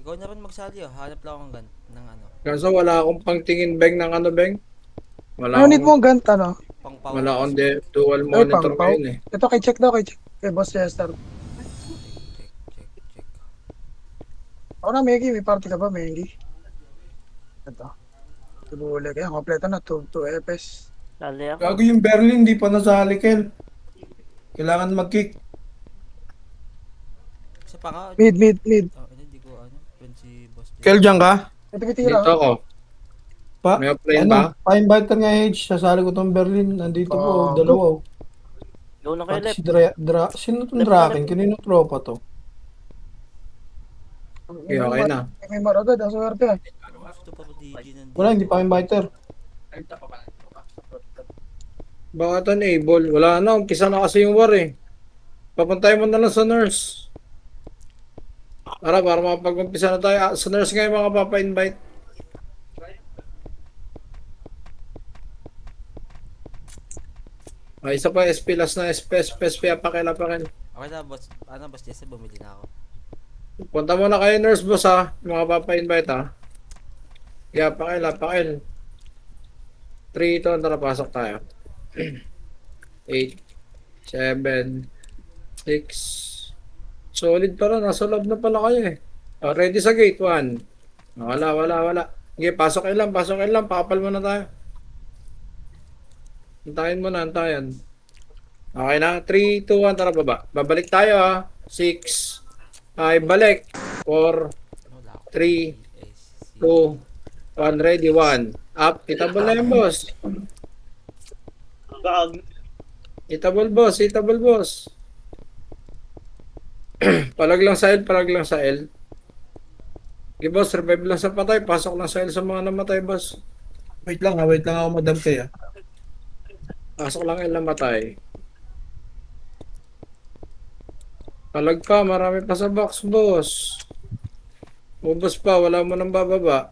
Ikaw na rin magsali oh. Hanap lang akong gan ng ano. Kaso wala akong pangtingin, Beng, ng ano, Beng. Wala Ano need akong, mo ang ganit, ano? Pang power wala akong cosmic. dual Ay, monitor pang-pau. ngayon eh. Ito, kay check daw, kay check. Kay Boss Chester. Check. Ako na, Meggy. May party ka ba, Meggy? Ito. Tubuli. Kaya, kompleto na. 2 FS. Sali ako. Gago yung Berlin, di pa nasali, Kel. Kailangan mag-kick. Isa pa nga. Mid. Oh, hindi ko ano. Friend si Boss J. Kel, dyan ka? Ito, titira. Dito ako. Pa, May offline ba? Pa-invite ka nga, H. Sasali ko tong Berlin. Nandito po, Gago. dalawa. Go na kayo Pati left. si Sino tong Left, Draken? left. Kanino tropa to? Okay na. May maragad. Ang swerte. Gusto pa ko DJ nandito. Wala, hindi pa inviter. Baka ito enable. Wala na. Umpisa na kasi yung war eh. Papuntay mo na lang sa nurse. Para mapag-umpisa na tayo. Sa nurse nga yung mga papa-invite. Ay, isa pa SP last na SP apakil. Okay na boss. Ano boss Jesse, bumili na ako. Punta muna kayo nurse boss ha. Yung mga papa-invite ha. Yeah, apakil. 3 ito. Tara, pasok tayo. 8 7 6 Solid pala. Nasa loob na pala kayo eh. Oh, ready sa gate 1. Wala. Okay, pasok kayo lang. Pakapal muna tayo. Antayin mo na, antayin. Okay na? 3, 2, 1, tara baba. Babalik tayo ha. 6, 5, balik. 4, Wala ako. 3, SC. 2, 1, ready, 1. Up, itabol na yan, boss. Itabol, boss. Palag lang sa L. Okay, boss, revive lang sa patay. Pasok lang sa L sa mga namatay, boss. Wait lang ako, Madam Kaya. Pasok lang L namatay. Palag pa, marami pa sa box, boss. Ubos pa, wala mo nang bababa.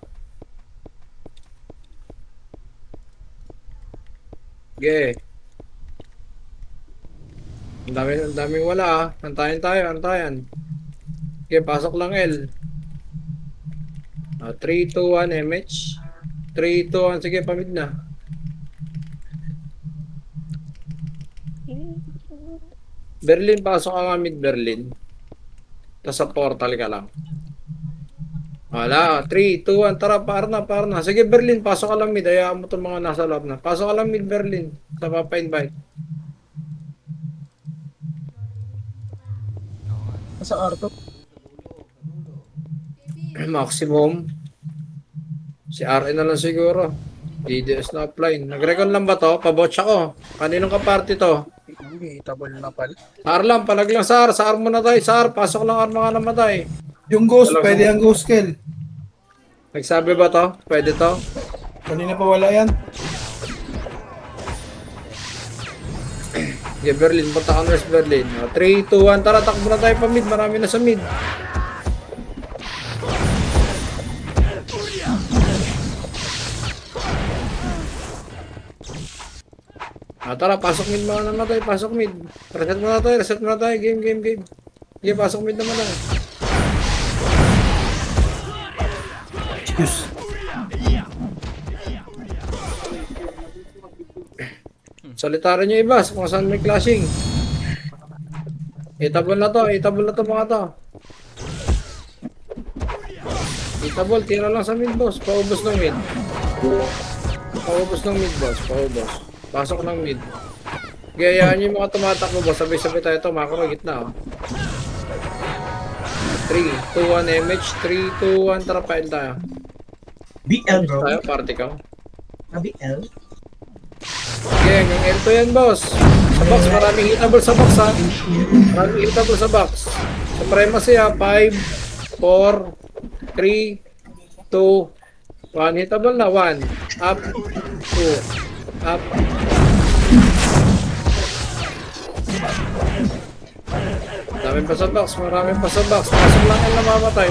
Okay. Ang daming wala ah. Antayin tayo. Okay, pasok lang L. 3, 2, 1, MH. 3, 2, 1, sige, pamid na. Berlin, pasok ka nga mid Berlin. Tapos sa portal ka lang. Wala, 3, 2, 1, tara, par na. Sige, Berlin, pasok ka lang mid. Hayaan mo itong mga nasa loob na. Pasok ka lang mid Berlin. Sa papa-invite. Sa Arto. Maximum. Si RN na lang siguro. DDS na offline. Nag-recon lang ba to? Pabotch ako. Kaninong ka-party to? Itabol na pala. SAR lang, palag lang SAR. SAR muna tayo, SAR. Pasok lang mga namatay. Yung ghost, Talagang- pwede ang ghost, Kel. Nagsabi ba to? Pwede to? Kanina pa wala yan. Okay, Berlin. Punta ka nurse Berlin. 3, 2, 1. Tara, takbo na tayo pa mid. Marami na sa mid. Tara, pasok mid mga namatay. Pasok mid. Reset muna tayo. Game. Okay, pasok mid naman lang. Excuse. Salitaran nyo iba kung saan may clashing. Itabol na to mga to. Itabol, tira lang sa mid boss. Paubos ng mid. Boss. Pasok ng mid. Gayaan nyo yung mga tumatakbo boss. Sabay-sabay tayo to. Makro, gitna oh. 3, 2, 1 MH. 3, 2, 1. Tara, pail tayo. BL bro. Tayo, party ka. BL. Okay, hanggang L2 yan boss. Sa box, maraming hitable sa box ha. Maraming hitable sa box. Supremacy ha. 5, 4, 3, 2, 1. Hitable na. 1. Up. 2. Up. Marami pa sa box. Pasok lang yan namamatay.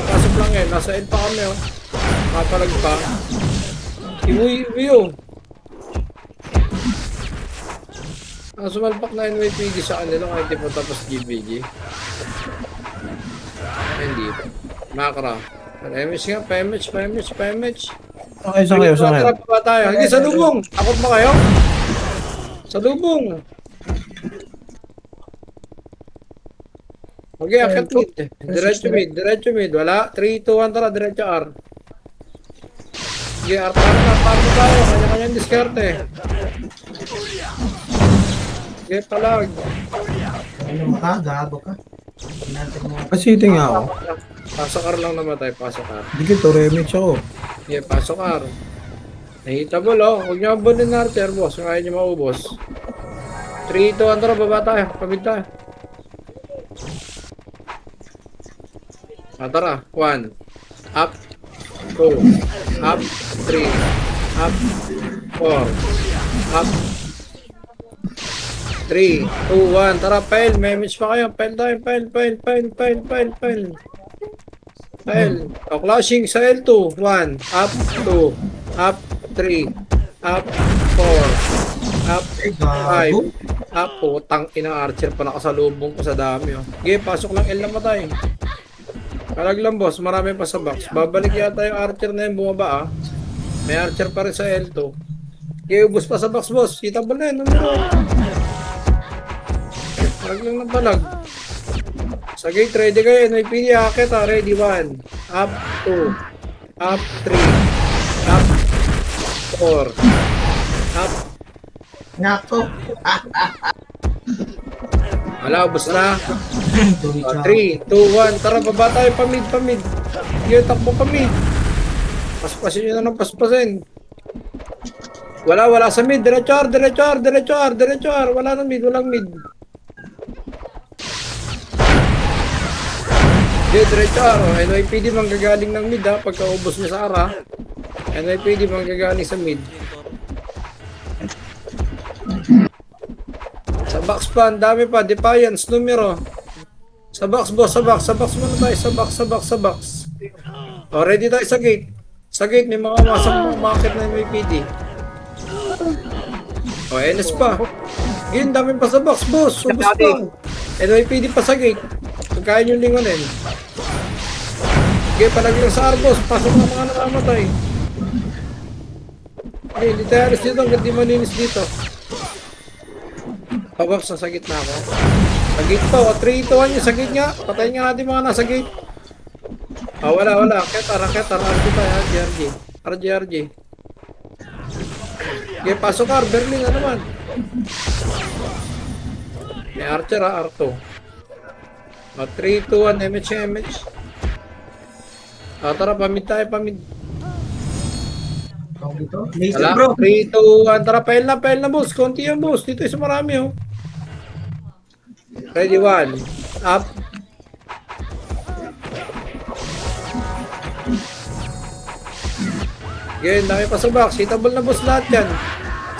Nasa L pa kami oh. Makapalag pa. Iwi oh. Ang sumalpak na NYPG sa kanila kahit di pa tapos GBG. Hindi pa. Makra. Pa-image nga, pa-image. Okay, saan kayo? Saan kayo? Tara, baba tayo. Hindi, sa lubong. Takot ba kayo? Sa lubong. Okay, akit mid. Diretso mid. Wala. 3, 2, 1, tara. Diretso R. Okay, R tayo. Kanya-kanyang diskarte. Okay, palag. Ano ka? Gago ka. Natin mo. Pasiti nga ako. Pasok R lang naman tayo. Pasok R. Hindi ko, remix ako. Okay, pasok R. Nahitable, oh. Huwag niyo abunin na Archer, boss. Kaya niyo maubos. 3, 2, 1, tara. Baba tayo. Pamid tayo. Tara. 1. Up. 2. Up. 3. Up. 4. Up. 3, 2, 1. Tara, pile. May image pa kayo. Pile tayo. Pile. O, clashing sa L2. 1. Up. 2. Up. 3. Up. 4. Up. Ay, gago. 5. Up. Putang inang Archer pa nakasalubong ko sa dami. Oh. Okay, pasok lang L na matay. Kalag lang, boss. Marami pa sa box. Babalik yata yung Archer na yung bumaba, ah. May Archer pa rin sa L2. Okay, ubos pa sa box, boss. Kita ba na yun? Numero. Kalag lang ng balag. Sa gate, ready kayo. NYPD, akit, ah. Ready, 1. Up, 2. Up, 3. Up, 4. Up. Nako. Wala, ubos na. Tuloy ka. 3, 2, 1. Tara, baba tayo. Pamid. Sige, takbo pamid. Paspasin nyo na ng paspasin. Wala sa mid. Diretso R. Wala na mid, walang mid. Sige, diretso R. NYPD manggagaling ng mid, ha. Pagkaubos nyo sa R, ha. NYPD manggagaling sa mid. Sa box pa, ang dami pa. Defiance, numero. Sa box, boss. Sa box muna tayo. Sa box. O, ready tayo sa gate. Sa gate, may mga masang market na MVPD. O, NS pa. Gin, dami pa sa box, boss. Ubus pa. NYPD pa sa gate. Pagkain yung lingonin. Okay, palagi lang sa Arbos. Pasok ng mga nakamatay. Okay, hindi tayo alis dito. Hanggang di malinis dito. Pabox, nasa gitna ako. Sa gate pa, 3, 2, 1 yung sa gate nga. Patayin nga natin mga nasa gate. Wala. Ketar, RG tayo, RG. Okay, pasok ka, Berlin na naman. May Archer, R2. 3, 2, 1, MH. Tara, pamid tayo. Tawag dito. Laser, Wala, bro. 3, 2, 1, tara, pile na, boss. Konti yan, boss. Dito isa marami, oh. Ready, 1. Up. Again, dami pa sa box. Hitable na, boss, lahat yan.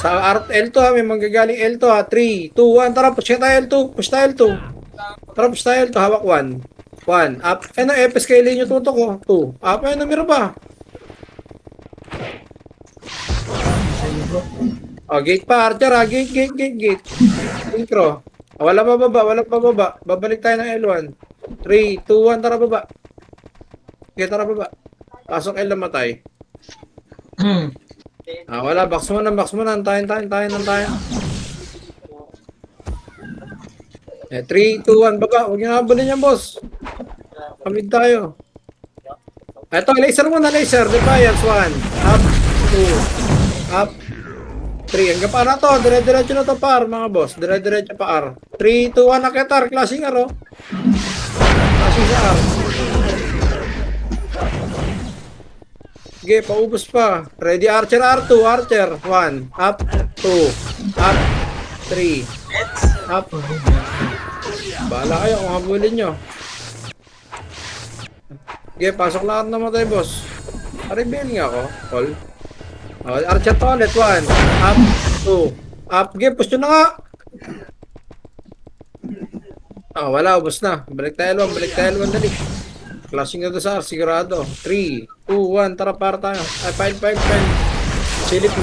Sa L2, ha, may manggagaling L2, ha. 3, 2, 1. Tara, push tayo L2. Tara, push tayo L2. Hawak 1. 1. Up. Ano, FS kayo yung tutok ko. 2. Up. Ay, numero pa. Gate pa, Archer, ha. Gate. Intro. Wala pa baba. Babalik tayo ng L1. 3, 2, 1. Tara, baba. Okay, tara, baba. Pasok L na matay. Wala. Box mo na. Antayin. 3, 2, 1. Baba. Huwag nyo nakabulin yan, boss. Pamid tayo. Ito, laser muna. Defiance, 1. Up. 2. Up. 3. Hanggang pa na to. Dire-diretso na to par, mga boss. Dire-diretso pa R. 3, 2, 1. Naketar. Clashing R, oh. Clashing sa R. Sige, paubos pa. Ready, Archer, R2. Archer. 1. Up. 2. Up. 3. Up. Bahala kayo kung habulin nyo. Sige, pasok lahat naman tayo, boss. Reveal nga ako. All. Archer to ulit. 1. Up. 2. Up. Sige, push nyo na nga. Wala. Ubos na. Balik tayo L1. Dali. Clashing na doon sa R. Sigurado. 3, 2, 1. Tara, para tayo. Ay, file. Silip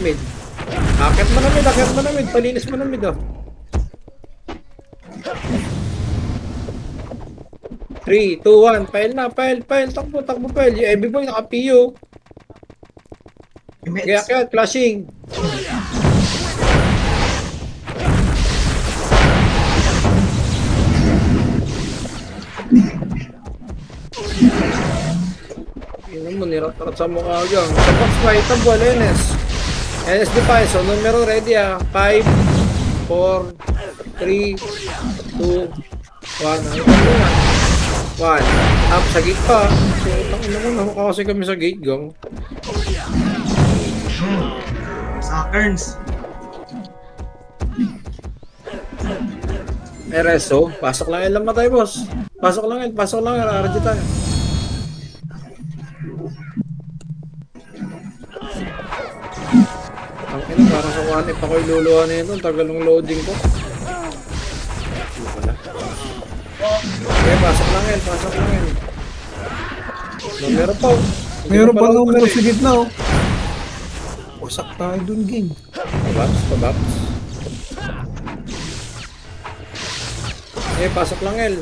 mid. Akit mo na mid. Palinis mo na mid, oh. 3, 2, 1. Pile na, pile. Takbo, pile. Yung Ebi Boy, naka-PO. Kaya, flashing. Yun mo, nirat-rat sa mukha agad. Sa box fight, tabol, NS. NS device, so numero ready 5, 4, 3, 2, 1. 1. Up sa gate pa. So, ina mo, nakuha kasi kami sa gate, gang. Suckers. RSO, pasok lang lang matay, boss. Pasok lang, RRG tayo. Ang ina, parang sa one if ako iluluwa na ito. Tagal ng loading ko. Okay, pasok lang. Meron pa. Meron pa numero sa gitna, oh. Wasak tayo dun, gang. Pabaps. Okay, pasok lang, El.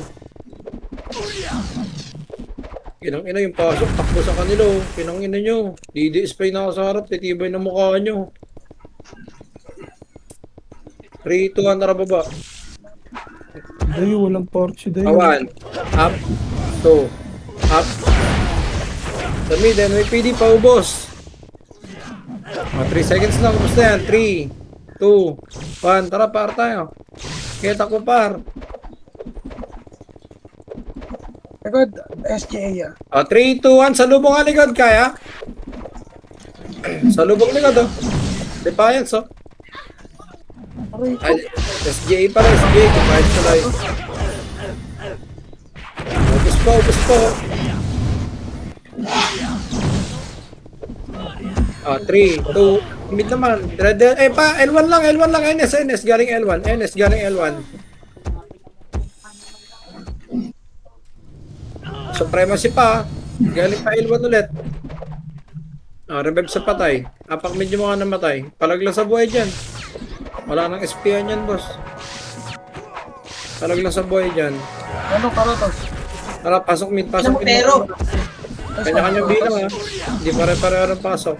Kinang-ina yung pasok, takbo sa kanila, oh. Kinang-ina nyo. DD-spray na ako sa harap, titibay na mukha nyo. 3, 2, 1, tara baba. Dayo, walang porch, dayo. 1, up, 2, up. Sa mid, NYPD, paubos. 3 seconds na, kumusta yan? 3, 2, 1, tara, par tayo. Kita ko, par. Likod, SGA 3, 2, 1, salubong ka likod, kaya? Salubong likod, oh. Defiance, oh. Aray, Ay, SGA pala, SGA, defiance pala, eh. Ubus po. 3, 2, mid naman. L1 lang, NS, galing L1. Supremacy pa, galing pa L1 ulit. Revive sa patay. Apak medyo mga namatay. Palaglang sa buhay dyan. Wala nang SPN yan, boss. Palaglang sa buhay dyan. ano karotos? Tara, pasok mid. Pero, Kanya-kanya bilang, ha. Hindi pare-pareho ng pasok.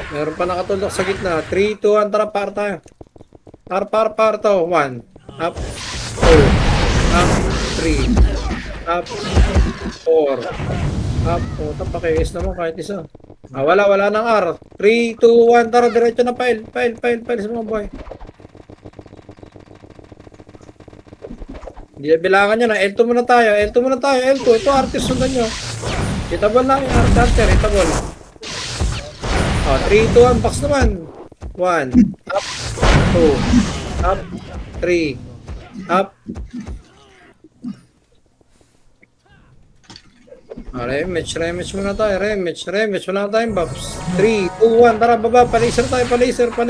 Meron pa nakatulog sa gitna. 3, 2, 1, tara, par tayo. Par to. 1, up, 2, up, 3, up, 4, up. Pakiis naman kahit isa. Wala nang R. 3, 2, 1, tara, diretso na pile sa mga boy. Hindi na bilangan nyo na. L2 muna tayo. L2. Ito, artist sundan nyo. Itabol lang yung artist. Itabol. 3, 2, 1. Box naman. 1. Up. 2. Up. 3. Up. Rematch muna tayo. Rematch. Wala na tayong buffs. 3, 2, 1. Tara, baba. Palaser tayo. Palaser. 1.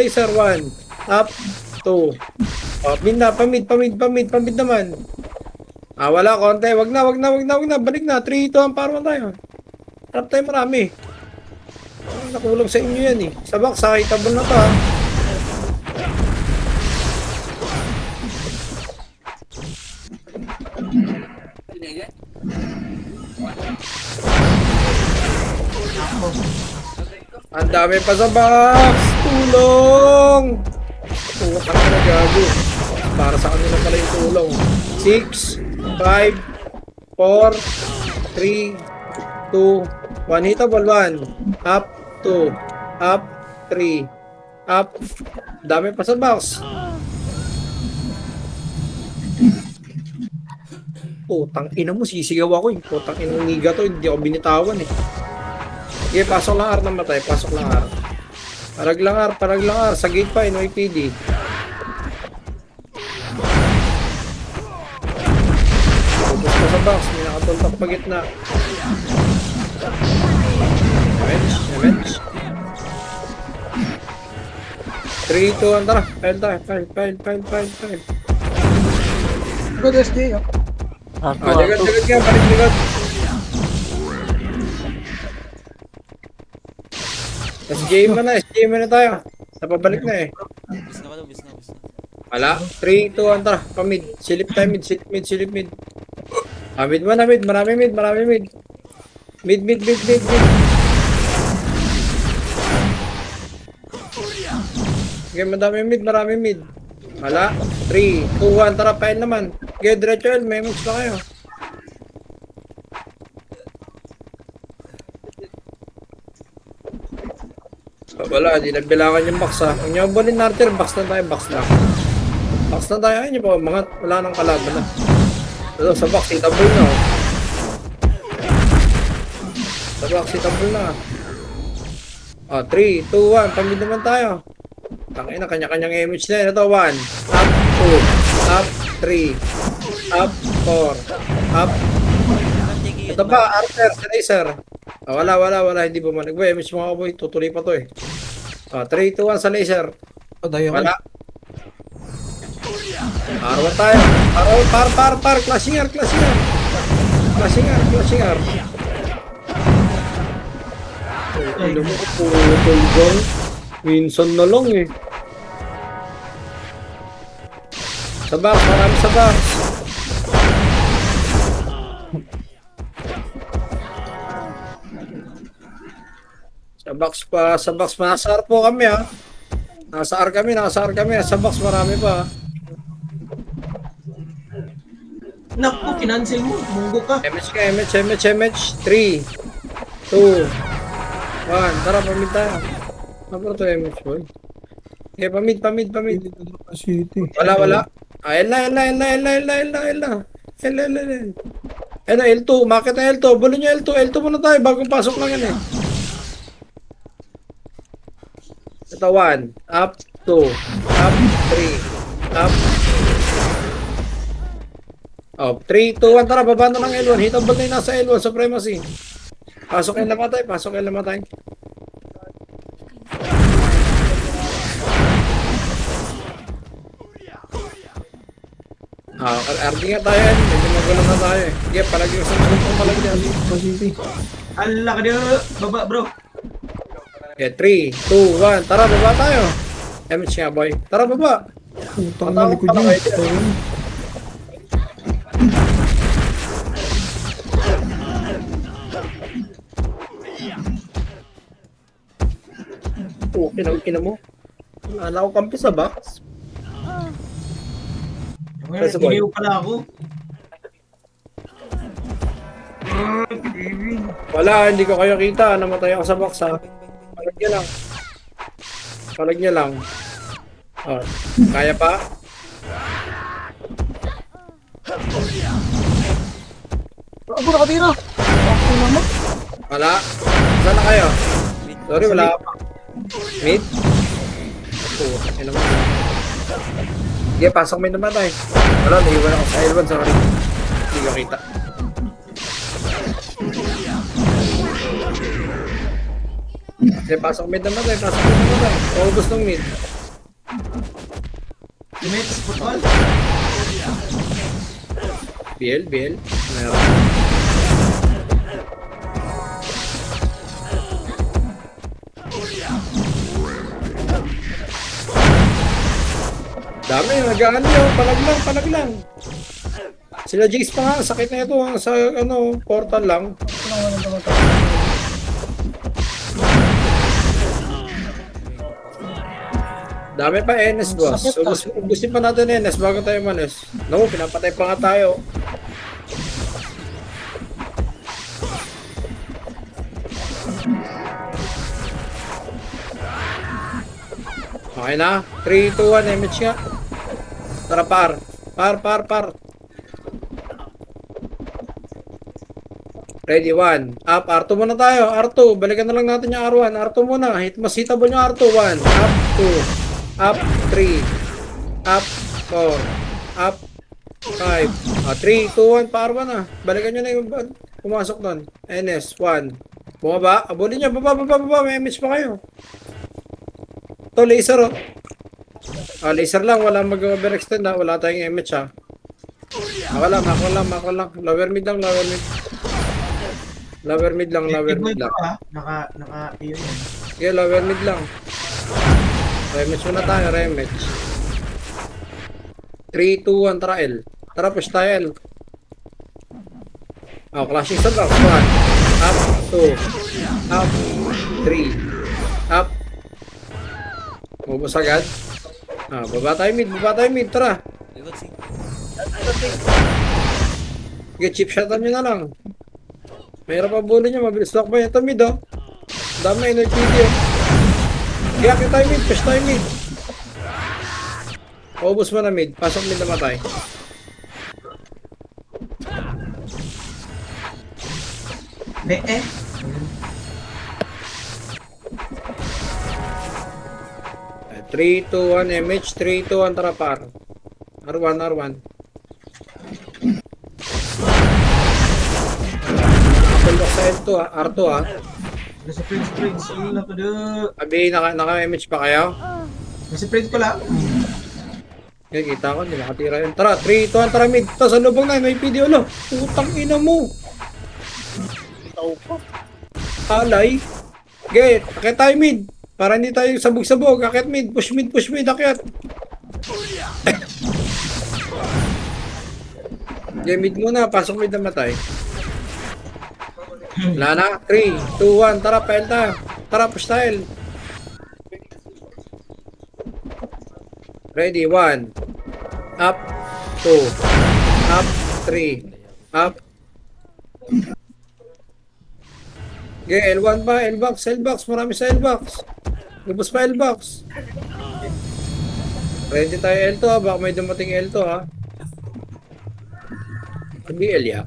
Up. 2. Pamid naman. Wala konti. Wag na. Balik na. 3, 2, 1, parang tayo. Harap tayo marami. Nakulang sa inyo yan, eh. Sa box, hitable na to, ha. Ang dami pa sa box. Tulong. Tuwa ka na gago. Para sa kanila pala yung tulong. 6, 5, 4, 3, 2, 1. Hitable 1. Up, 2. Up, 3. Up. Dami pa sa box. Putang ina mo, sisigaw ako eh. Putang ina ng niga to, hindi ako binitawan eh. Okay, pasok lang R na matay. Pasok lang R. Parag lang R. Sa gate pa, NYPD. Ubus pa sa box. May nakatultak pa gitna. Damage. 3, 2, 1, tara. Pile tayo. Pile. Likod, SGA Ligad ka. Balik ligad. SJ mo na tayo. Napabalik na eh. Bis na. Wala. 3, 2, 1, tara. Pamid. Silip tayo mid. Silip mid. Silip mid. Mid mo na mid. Marami mid. Marami mid. Mid, mid, mid, mid, mid. Okay, madami mid. Marami mid. Wala. 3, 2, 1. Tara, pain naman. Okay, diretso L. May moves na kayo. Wala, di nagbilangan yung box ha. Kung nyo abunin natin, box na tayo, box na. Box na tayo, ayun nyo po, mga wala nang kalaban na. Ito, sa box, hitable na. Oh. Sa box, hitable na. 3, 2, 1, pamid naman tayo. Tangina, kanya-kanyang image na yun. Ito, 1, up, 2, up, 3, up, 4, up. Ito pa, Arthur, Tracer. Wala, hindi ba man. Boy, image mga boy, tutuloy pa to eh. 3, 2, 1 sa laser. Patay ako. Wala. R1 tayo. Par. Clashing R. Ano mo, putol bang. Minsan na lang eh. Sa box, marami sa box. Sa box, nasa R po kami ha. Nasa R kami. Sa box marami pa. Naku, kinancel mo. Munggo ka. MH. 3, 2, 1. Tara, pamid tayo. Ano to MH boy? Okay, pamid. City. Wala. L na. L2. Umakit na L2. Bulo nyo L2 muna tayo. Bagong pasok lang yan eh. Ito 1. Up, 2. Up, 3. Up. 3, 2, 1. Tara, baba na ng L1. Hitable na yung nasa L1 supremacy. Pasok yung namatay. RD nga tayo yan. Medyo magulang na tayo eh. Sige, palagi yung sumusupong palagi yan. City. Ala ka dito. Baba, bro. Okay, 3, 2, 1. Tara, baba tayo. MH nga boy. Tara, baba. Putang na likod yun. Ayun. Ina mo. Wala ko kampi sa box. Ngayon, Sa boy. giniw pala ako. Wala, hindi ko kayo kita. Namatay ako sa box ha. Palag niya lang. Kaya pa? Ako nakatira. Ako naman. Wala. Saan na kayo? Sorry, wala pa. Mid? Ina mo. Sige, pasok may namatay. Wala, naiwan ako sa L1. Sorry. Hindi ko kita. Sige, pasok mid namatay. Paubos ng mid. Teammates, football. BL. Meron. Dami, nag-ano yun. Palag lang. Sila Jace pa nga. Sakit na ito sa portal lang. Ako naman ang tumatay. Dami pa NS boss. So, gusto pa natin NS bago tayo manis. No, pinapatay pa nga tayo. Okay na. 3, 2, 1. MH nga. Tara, par. Ready, 1. Up, R2 muna tayo. R2. Balikan na lang natin yung R1. R2 muna. Mas hitable yung R2. 1. Up, 2. Up, 3. Up, 4. Up, 5. 3, 2, 1. Pa R1 na. Balikan nyo na yung pumasok doon. NS, 1. Bumaba. Abulin nyo. Baba. May MH pa kayo. Ito, laser oh. Laser lang. Wala mag-overextend ha. Wala tayong MH ha. Wala. Mako lang. Lower mid lang. Lower mid lang. Naka-iyo yan. Okay, lower mid lang. Rematch muna tayo, rematch. 3, 2, 1, tara L. Tara, push tayo L. Oh, clashing sa box. 1. Up, 2. Up, 3. Up. Ubus agad. Baba tayo mid, tara. Likod sing. Sige, chip shotan nyo na lang. Mahirap ang bully nyo, mabilis lock ba? Ito mid, oh. Dami, energy oh. Kaya tayo mid, push tayo mid. Ubus mo na mid, pasok mid na matay. Eh. 3, 2, 1, MH, 3, 2, 1, tara par. R1. Kapalok sa L2 R2 Nasa Prince. Ano na pa doon? Abi, naka-MH pa kayo? Nasa Prince pala. Okay, kita ko, hindi nakatira yun. Tara, 3, 2, 1, tara mid. Tapos sa lubong na, may video, lo. Putang ina mo. Alay. Okay, akit tayo mid. Para hindi tayo sabog-sabog. Akit mid, push mid, akit. Okay, mid muna. Pasok mid na matay. Wala na. 3, 2, 1. Tara, pael tayo. Tara, push tayo. Ready, 1. Up, 2. Up, 3. Up. Okay, L1 pa, L-box. Marami sa L-box. Lubos pa L-box. Ready tayo L2 ha. Baka may dumating L2 ha. Hindi L ya.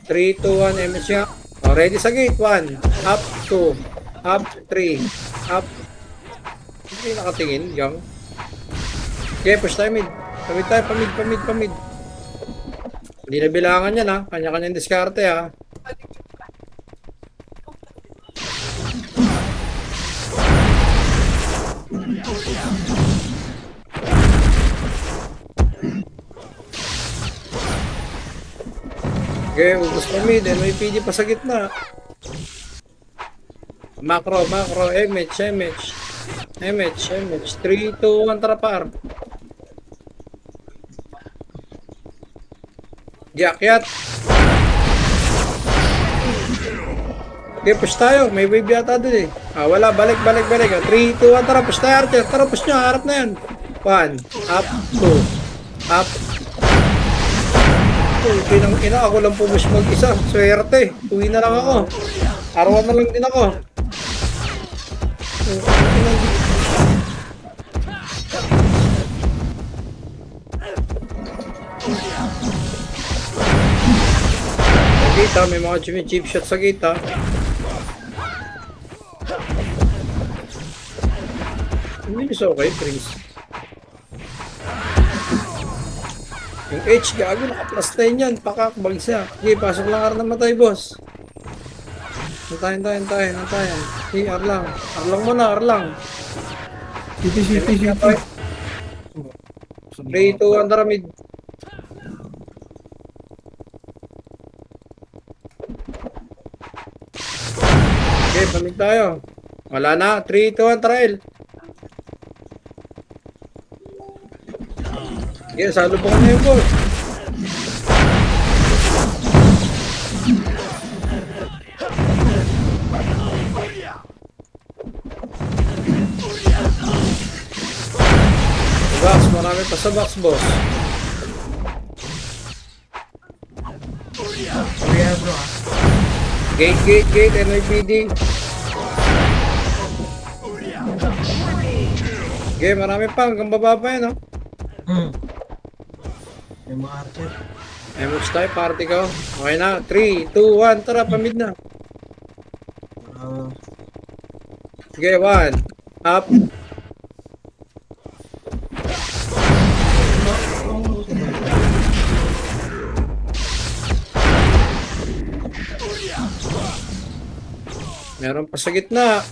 3, 2, 1, MH ya. Oh, ready sa gate. 1. Up, 2. Up, 3. Up. Hindi nakatingin, young. Okay, push tayo mid. Pamid. Hindi na bilangan yan ha. Kanya-kanyang diskarte ha. Okay, ubus pa mid. NYPD pa sa gitna. Macro. MH. 3, 2, 1, tara par. Yakyat. Okay, push tayo. May wave yata dun eh. Wala. Balik. 3, 2, 1. Tara, push tayo, Archer. Tara, push nyo. Harap na yan. 1. Up. 2. Up. Pinang ina. Ako lang pumus mag-isa. Swerte. Uwi na lang ako. Arawan na lang din ako. Gate, may mga chip shot sa gate ha. Hindi is okay, Prince. Yung H, gago, naka-plus 10 yan. Pakakbag siya. Okay, pasok lang na matay, boss. Nantayin. Okay, R lang muna. City. 3, 2, 1, tara mid. Okay, pamig tayo. Wala na. 3, 2, 1, trial. Okay, salo po na yung boss. Box, marami pa sa box, boss. Kuya bro ah. Gate, NYPD. Okay, marami pa. Hanggang baba pa yan, no? Yung mga archer. MX tayo, party ko. Okay na. 3, 2, 1. Tara, pamid na. Okay, 1. Up. Meron pa sa gitna.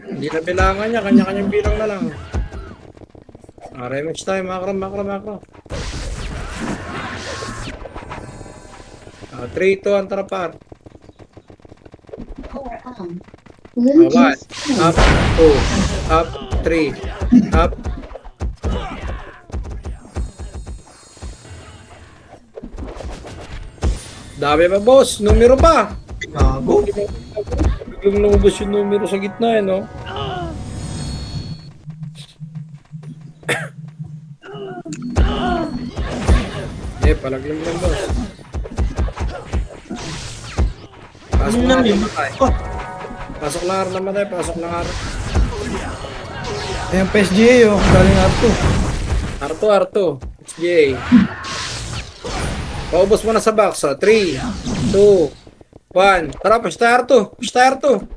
Hindi na bilangan niya. Kanya-kanyang bilang na lang. Rematch tayo. Macro. 3, 2, 1, tara par. 1. Up. 2. Up. 3. Up. Dami pa, boss. Numero pa. Gago. Biglang lumabas yung numero sa gitna, eh, no? Palaglam lang, boss. Pasok lang Ano naman tayo. Pasok lang araw naman tayo. Pasok lang araw. Ayan, PSGA oh. Galing Arto. Arto. SGA. Paubos mo na sa box, ha? 3, 2, 1. Tara, push tayo, Arto. Push tayo, Arto.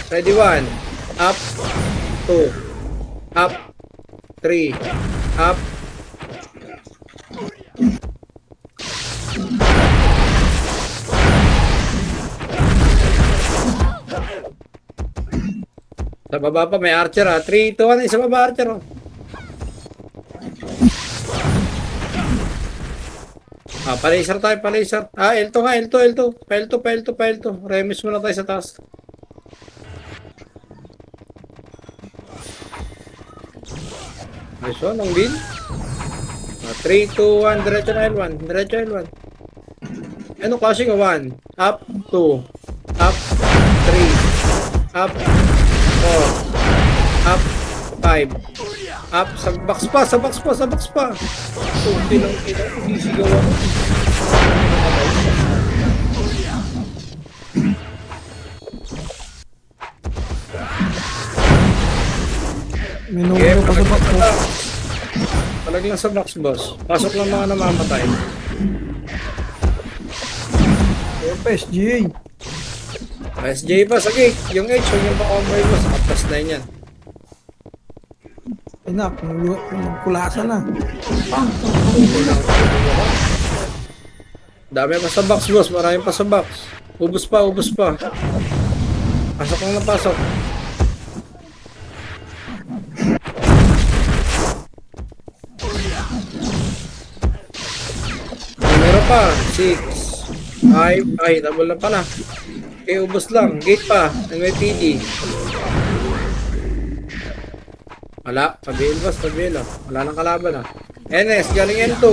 Ready, 1. Up. 2. Up. 3. Up. Sa baba pa may archer, ha? 3, 2, 1. Isa baba, archer, oh. Palaser tayo, palaser. L2 nga, L2. Pa-L2. Remis muna tayo sa taas. Nice one, ang win. 3, 2, 1, diretso na L1. Ano kasi nga 1? Up, 2. Up, 3. Up, 4. Up, 5. Up, sa box pa. Kunti lang kita, hindi sigaw ako. May numero pa sa box oh. Palag lang sa box, boss. Pasok lang mga namamatay. Ayan, PSGA. SJ pa sa gate. Yung H, yung pa-comboy mo. Sa kapas na yun yan. Ayan na, kulasa na. Dami pa sa box, boss. Marami pa sa box. Ubus pa. Pasok lang na pasok. Numero pa. 6. 5. Ay, double na pala. Okay, ubus lang. Gate pa. NYPD. Wala. Pabil, boss. Pabil. Wala nang kalaban, ah. NS. Galing N2.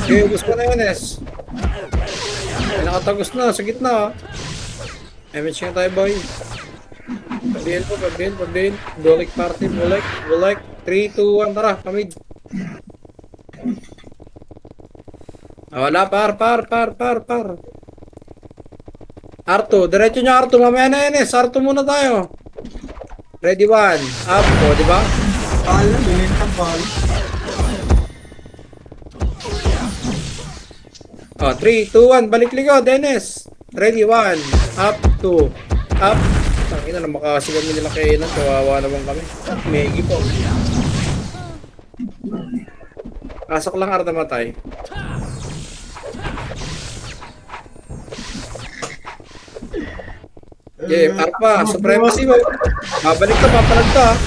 Okay, ubus ko na NS. Ay, nakatagos na. Sa gitna, ah. MH nga tayo, boy. Pabil. Bulik party. Bulik. 3, 2, 1. Tara, pamid. Wala, par. Arto, diretso nyo Arto, mamaya na NS, Arto muna tayo. Ready, 1, up, o, diba? Pala, binintang pala. 3, 2, 1, balik likod, NS. Ready, 1, up, 2, up. Tangina na makasi kami nila kainan, kawawa naman kami. Megi po. Pasok lang Arto matay. Yeah, Arpa, supremacy mo. Babalik ka, papalag ka.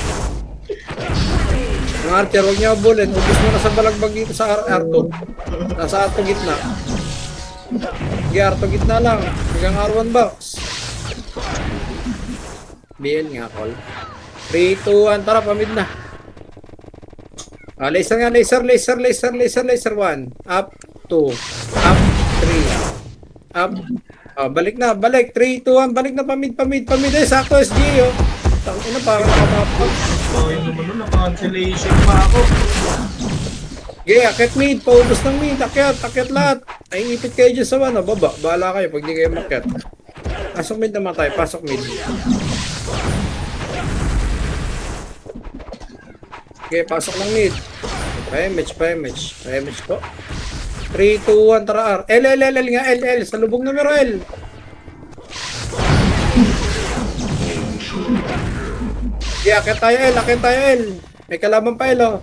Mga archer, huwag niyo abulin. Ubus mo na sa balagbag dito sa Arto. Nasa Arto gitna. Sige, Arto gitna lang. Hanggang R1 box. BL nga, call. 3, 2, 1, tara, pamid na. Laser nga, laser. 1. Up, 2. Up, 3. Up. Balik na, 3, 2, 1, balik na, pamid, sakto SG, oh. Tangina, parang nakapapag. Yun naman nun, naka-cancellation pa ako. Okay, akit mid, paubos ng mid, akyat lahat. Ay, ipit kayo dyan sa baba, bahala kayo pag di kayo makyat. Pasok mid naman tayo, pasok mid. Okay, pasok ng mid. Pa-image ko. 3, 2, 1, tara R. L nga, L. Sa lubong numero L. Okay, akit tayo L. May kalaban pa L, oh.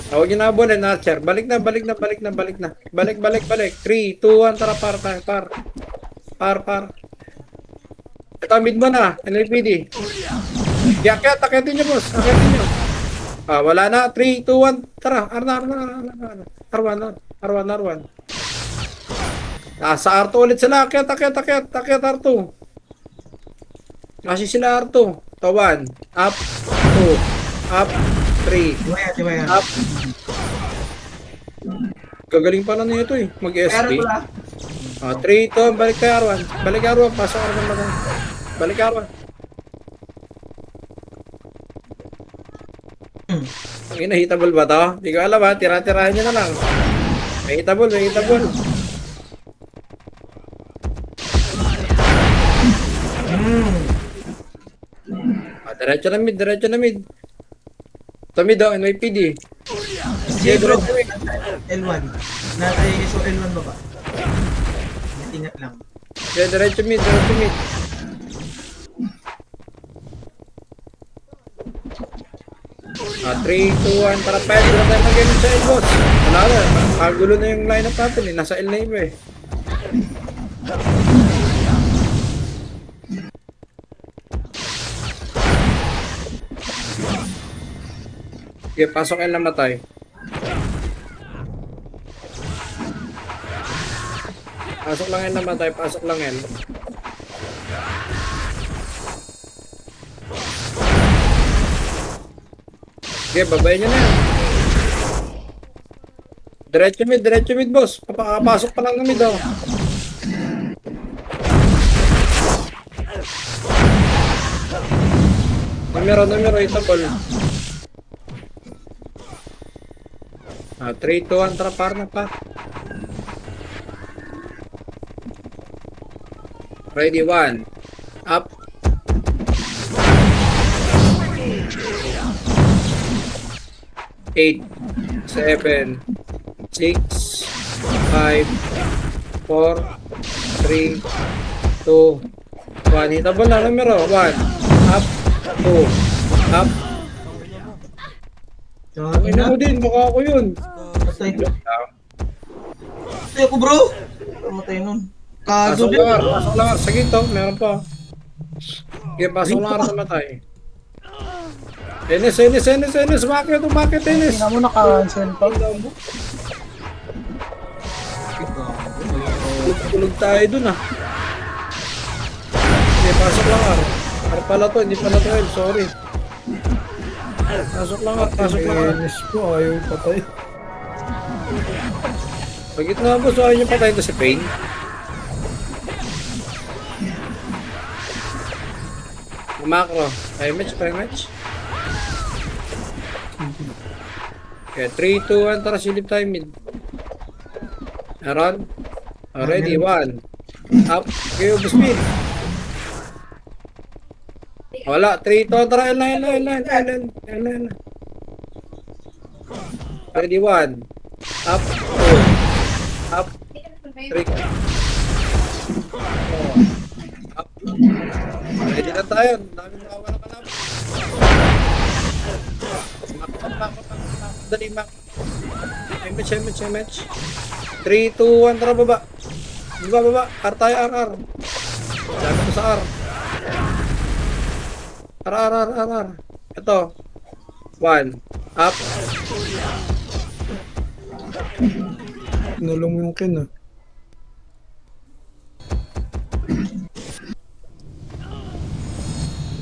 Huwag nyo na abulin, Archer. Balik na. Balik. 3, 2, 1, tara, par. Ito, mid mo na, NLPD. Okay, akitin nyo, boss. Wala na. 3, 2, 1, tara. R1. Nasa R2 ulit sila. Akyat R2. Kasi sila R2. To 1. Up. 2. Up. 3. Di ba yan? Up. Gagaling pala nito eh. Pero Mag-SD. wala. 3 to. Balik kay R1. Balik kay R1. Pasok R1 naman. Balik kay R1. Ang ina, hitable ba to? Hindi ko alam ha. Tira-tirahan nyo na lang. May hitable, may hitable. Diretso na mid, diretso na mid. Ito mid oh, NYPD. Si bro. L1. Nasa ISO L1 ba ba? Natingat lang. Diretso mid, diretso mid. Ah, 3, 2, 1, tara pwede na tayo mag-game sa L, boss. Wala na, kagulo na yung lineup natin eh, nasa L na iba eh. Okay, pasok L na matay. Pasok lang L na matay, pasok lang L. Okay, babayin nyo na yan. Diretso mid, boss. Papakapasok pa lang na mid, oh. Numero, hitable. 3, 2, 1, tara, par na, par. Ready, 1. Up. Eight, 7, 6, 5, 4, 3, 2, 1. Hitable na numero. 1. Up. 2. Up. Ang ina mo din. Baka ako yun. Patay. Patay ako bro. Patay nun. Kago Pasok din. lang. Pasok lang. Sige to. Meron pa. Okay, pasok lang sa matay. Enes. Umakit, Enes. Tingnan mo naka-cancel pa. Tulog tayo dun ah. Okay, pasok lang ah. Ano pala to? Hindi pala to. Sorry. Pasok lang. Enes po, ayaw patay. Sa gitna boss, ayaw niyo patay ito si Pain. Macro. Match. Okay, 3, 2, 1, tara silip tayo mid. Aron. Ready, 1. Up. Okay, ubus mid. Wala, 3, 2, tara, L. Ready, 1. Up, 2. Up, 3. Up. Ready na tayo. Dami makawala ka namin. Dali, mak. Match. 3, 2, 1, tara, baba. Baba. R tayo, R. Dami ko sa R. R. Ito. 1. Up. Nalong yung kin ah.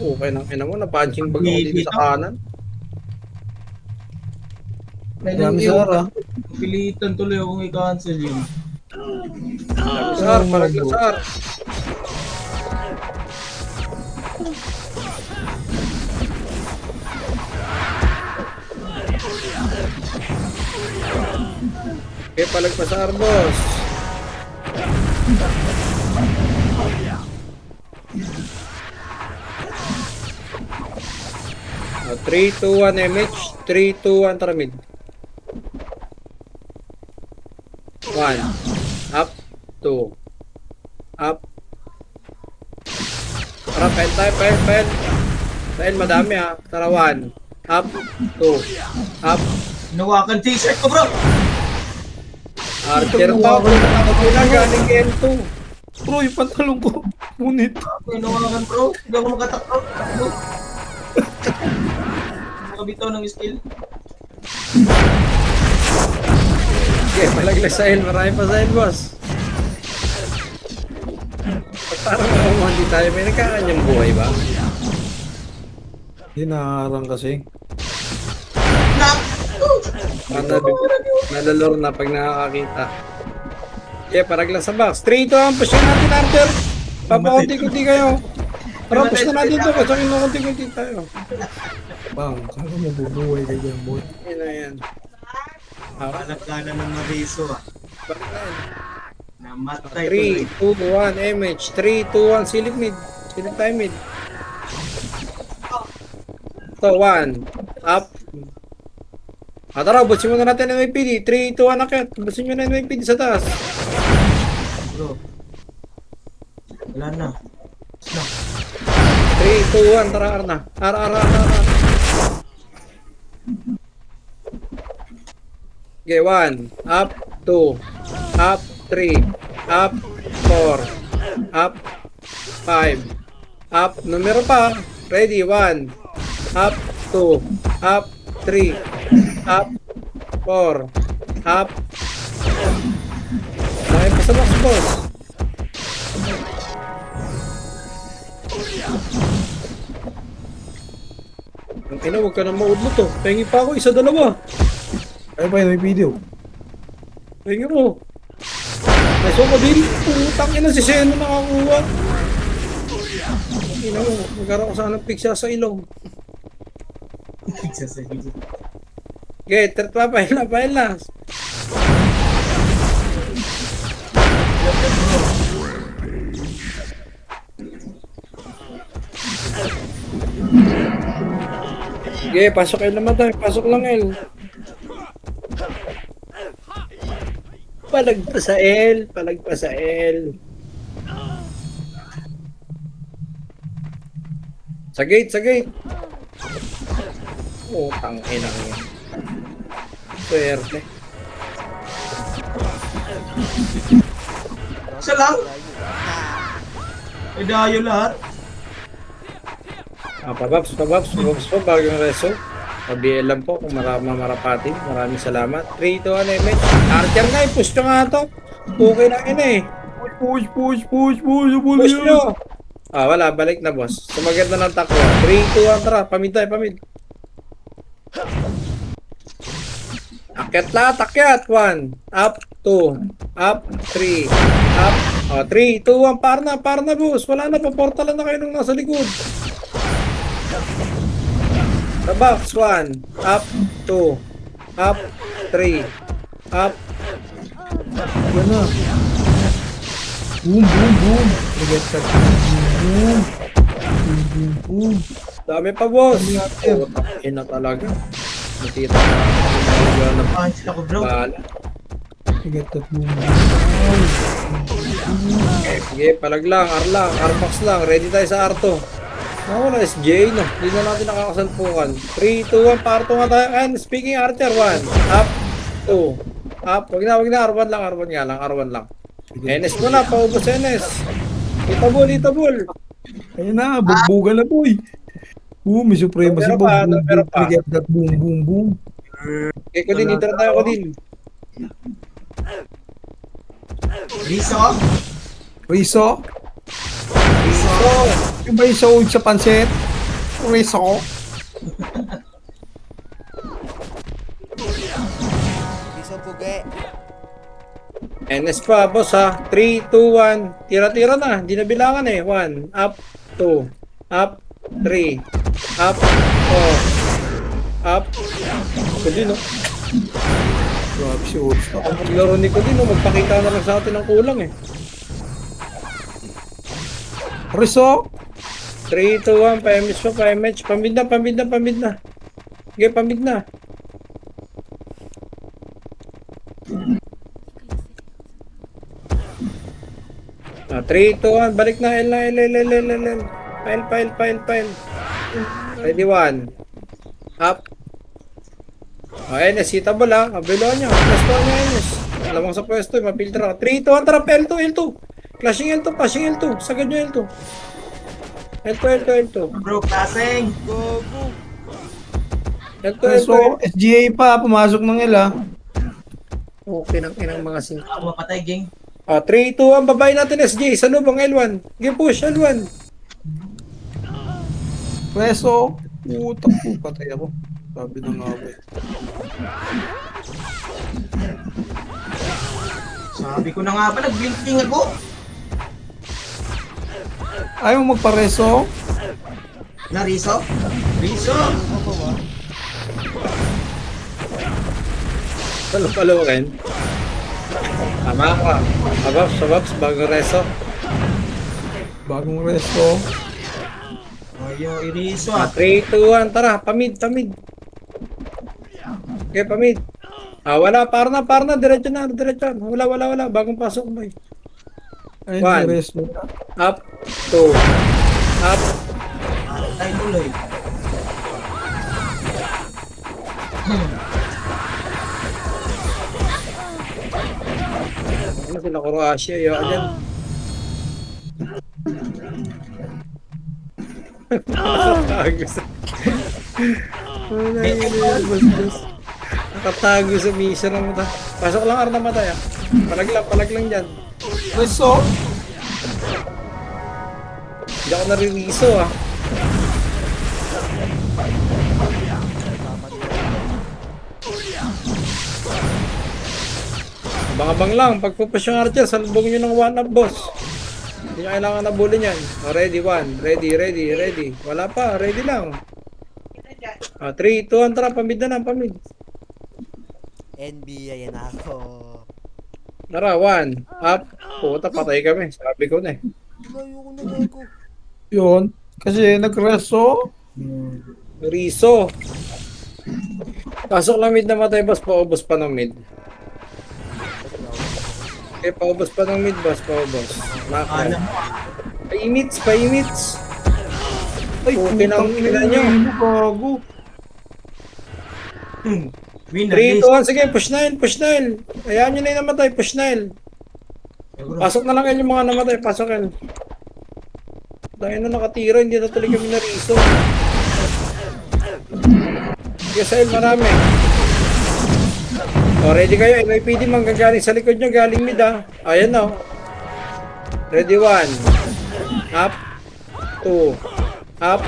Okay nang ina mo. Na-punching bag ako dito sa kanan. Dami sa ara. Pilitan tuloy akong i-cancel yun. Dami sa R. Parang lang sa R. Okay, palag pa sa R, boss. Oh, 3, 2, 1 MH. 3, 2, 1 tara mid. 1. Up. 2. Up. Tara, pen tayo, pen. Pen, madami ha. Tara, 1. Up. 2. Up. Hinawakan t-shirt ko bro. Archer pa. Galing N2. Bro, yung pantalong ko. Ngunit. Hinawakan bro. Hindi ako makatakbo. Takbo. Makabitaw ng skill. Okay, malaglag sa L. Marami pa sa L, boss. Parang hindi tayo. May nagkakanyang buhay ba? Hindi nakaharang kasi. Nalalor na pag nakakakita. Yeah, parag lang sa box. 3-2 ang push natin, Arthur. Papakunti-kunti kayo. Parang push na natin ito kasi kinukunti-kunti tayo. Bang, kala mo bubuhay ka dyan, boy. Yan na yan. Hanap-gana ng Mariso ah. Balik na yan. Namatay 3, 2, 1, MH. 3, 2, 1, silip mid. Silip tayo mid. Ito, 1. Up. Tara, busin muna natin ng NYPD. 3, 2, 1, akit. Busin nyo na NYPD sa taas. Bro. Wala na. 3, 2, 1, tara, Arna. Ara. Okay, 1. Up, 2. Up, 3. Up, 4. Up, 5. Up, numero pa. Ready, 1. Up, 2. Up, 3. Up, 4. Up. Okay, pa sa box, boss. Ang ina, huwag ka nang maudlo to. Pengi pa ako, isa, dalawa. Ay pa yun, may video. Pengi mo. Ay, so ka din. Putang ina, si Seno nakakuha. Ina mo, magkaroon ko sana ng pigsa sa ilong. Sasabihin. Okay, papail na. Okay, pasok El naman tayo. Pasok lang El. Palag pa sa El. Sa gate. Oh, tangina yan. Swerte. Siya lang? Ay dayo lahat. Pababs pa, bagong reso. Pabiel lang po kung marapati. Maraming salamat. 3 to 1 MH. Archer na, push nyo nga to. Okay na yun eh. Push. Push nyo. Wala, balik na boss. Sumagat na ng takbo. 3, 2, 1, tara. Pamid tayo. Akyat. 1. Up, 2. Up, 3. Up. 3, 2, 1. Par na boss. Wala na, paportalan na kayo nung nasa likod. Sa box, 1. Up, 2. Up, 3. Up. Yan na. Boom. Forget that. Boom. Dami pa boss. Dami natin. Ina talaga. Natita na. Punch ako bro. Bahala. Forget that. Boom. Sige, palag lang. Armax lang. Ready tayo sa Arto. Wala SJ no. Hindi na natin nakakasalpukan. 3, 2, 1. Parto nga tayo. And speaking Archer, 1. Up. 2. Up. Wag na. R1 lang. NS mo na. Paubos NS. Itabol. Ayun na, bugbugan na boy. Boom, may supremacy Pero boom. pa, pero pa. Forget that. Boom. Okay, Kodin. Intro tayo, Kodin. Riso? So, Yung ba yung sold sa pansit? Riso? Isang pugi. NS pa, boss ha. 3, 2, 1. Tira-tira na. Hindi na bilangan eh. 1. Up. 2. Up. 3. Up. 4. Up. Kodin no. Grabe si Oats. Ang paglaro ni Kodin no. Magpakita na lang sa atin ng kulang eh. Riso? 3, 2, 1. Pa-MH. Pamid na. Okay, pamid na. Ah, 3, 2, 1. Balik na. L. File. Ready, 1. Up. NS. Hitable ha. Kabiluan niya. Pwesto niya NS. Alamang sa pwesto. Mapiltra ka. 3, 2, 1. Tara. L2. Flashing L2. Sagad nyo L2. L2. Bro, klaseng. Go. L2. So, SGA pa, pumasok ng ila. Okay ng inang mga sing. Ako mapatay, gang. 3, 2, 1. Babae natin SJ. Sa lubong L1. Game push L1. Preso. Putak po. Patay ako. Sabi na nga ba eh. Sabi ko na nga ba, nag-blinking ako. Ayaw mo magpareso? Na Riso? Riso! Palupalukin. Tama ka. Sabaps. Bagong reso. Bagong reso. Ayaw, iriso 3, 2, 1. Tara. Pamid. Okay, pamid. Wala. Para na. Diretso na. Wala. Bagong pasok mo eh. Ay, One. reso. Up. 2. Up. Ay, tuloy. Ano sila Croatia? Ayaw ka dyan. Nakatago sa... Nakatago sa mission ng mata. Pasok lang na matay ah. Palag lang dyan. Reso? Hindi ako naririso ah. Abang-abang lang. Pagpupush yung archer, salubong nyo ng 1-up boss. Hindi nyo kailangan nabulin yan. Ready, 1. Ready. Wala pa. Ready lang. 3, 2, 1. Tara, pamid na lang. Pamid. NB, ayan ako. Tara, 1. Up. Puta, patay kami. Sabi ko na eh. Layo ko na gago. Yun. Kasi nagreso. Riso. Pasok lang mid na matay, boss. Paubos pa ng mid. Okay, paubos pa ng mid, boss. Paubos. Naka. Alam mo, Paimits. Ay, Puti ng ina nyo. Gago. win na 3, list. 2, 1. Sige, push Nile. Ayan nyo na yung namatay. Push Nile. Pasok na lang yan yung mga namatay. Pasok yan. Dahil na nakatira, hindi na tuloy kami nariso. Yes, Sahil, marami. Ready kayo. NYPD, manggagaling sa likod nyo. Galing mid ah. Ayan na. Ready, 1. Up. 2. Up.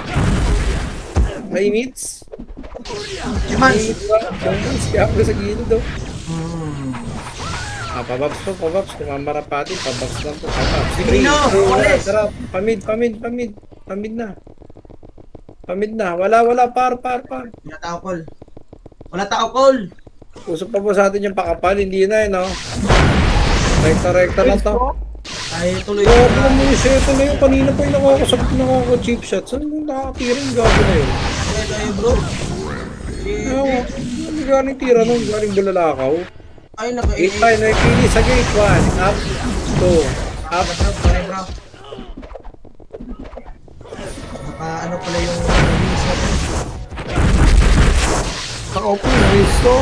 May meets. Jimans! Kaya ako sa gilid oh. Pabaps. Kumamara pati. Pabaps lang to. Pabaps. Sige na, alis. Tara. Pamid na. Pamid na. Wala. Par. Wala tao call. Usap pa po sa atin yung pakapal. Hindi na eh, no? Rekta lang to. Ay, tuloy Gago na. mo yung seto na yun. Kanina pa yung nakaka-cheap shot. Saan yung nakakatira yung gago na yun? Ay, bro. Ewan. Hindi galing tira nun. Galing bulalakaw. Ay, 8 tayo na pili sa gate. 1. Up. 2. Up. bro. Ano pala yung wings natin? Naka-open. Reso.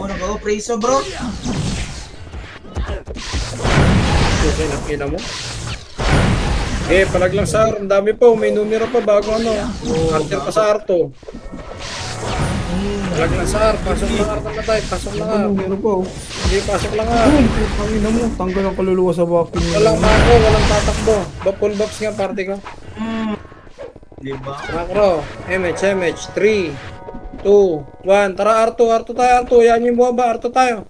Nag-o-preso, bro. Okay, nakina mo. Okay, palag lang sa R. Ang dami po. May numero pa bago ano. Archer pa sa R to. Palag lang sa R. Pasok lang R na matay. Pasok lang R. Ano, meron pa oh. Hindi, pasok lang R. Ay, putangina mo. Tanggal ang kaluluwa sa vacuum. Walang mako. Walang tatakbo. Full box nga party ko. Diba? Macro. MH. 3, 2, 1. Tara R2 tayo. Yan yung buwaba. R2 tayo.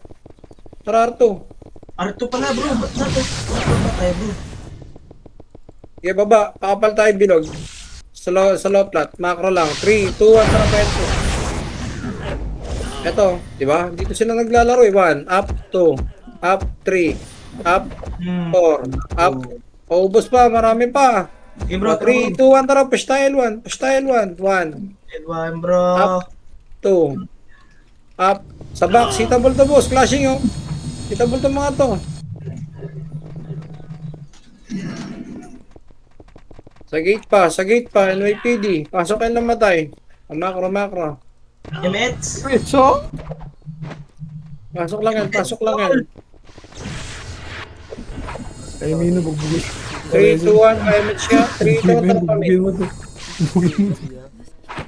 Tara R2. Arto pala, bro. Ba't na to? Ay, bro. Okay, baba. Pakapal tayo bilog. Sa low plat. Macro lang. 3, 2, 1. Tara pwento. Eto. Diba? Dito sila naglalaro eh. 1. Up. 2. Up. 3. Up. 4. Up. Paubos pa. Marami pa. Okay, bro. 3, 2, 1. Tara. Push tayo L1. 1. L1, bro. Up. 2. Up. Sa back. Sitable to boss. Clashing oh. Sitable to mga to. Sa gate pa. NYPD. Pasok kayo ng matay. Macro. Emets. Reso? Pasok lang yan. Ay, Mino, bugbugin. 3, 2, 1. MH ka. 3, 2, 1. Tara kami. Bugbugin mo to. Bugbugin mo to.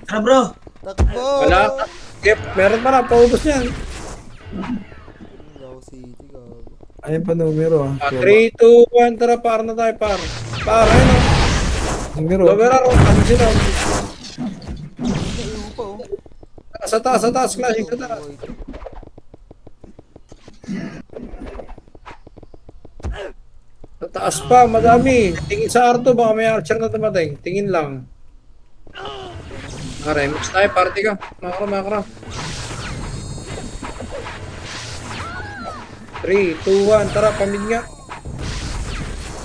Tara, bro. Takbo! Wala. Yep. Meron pa na. Paubos yan. Lao City, gago. Ayun pa numero ah. 3, 2, 1, tara, par na tayo, par. Par, ayun o. Numero. Lower arrow, ano sila? Ayun pa oh. Sa taas, classic, sa taas. Sa taas pa, madami. Tingin sa Arto, baka may archer na dumating. Tingin lang. Remix tayo, party ka. Makara. 3, 2, 1, tara, pamid nga.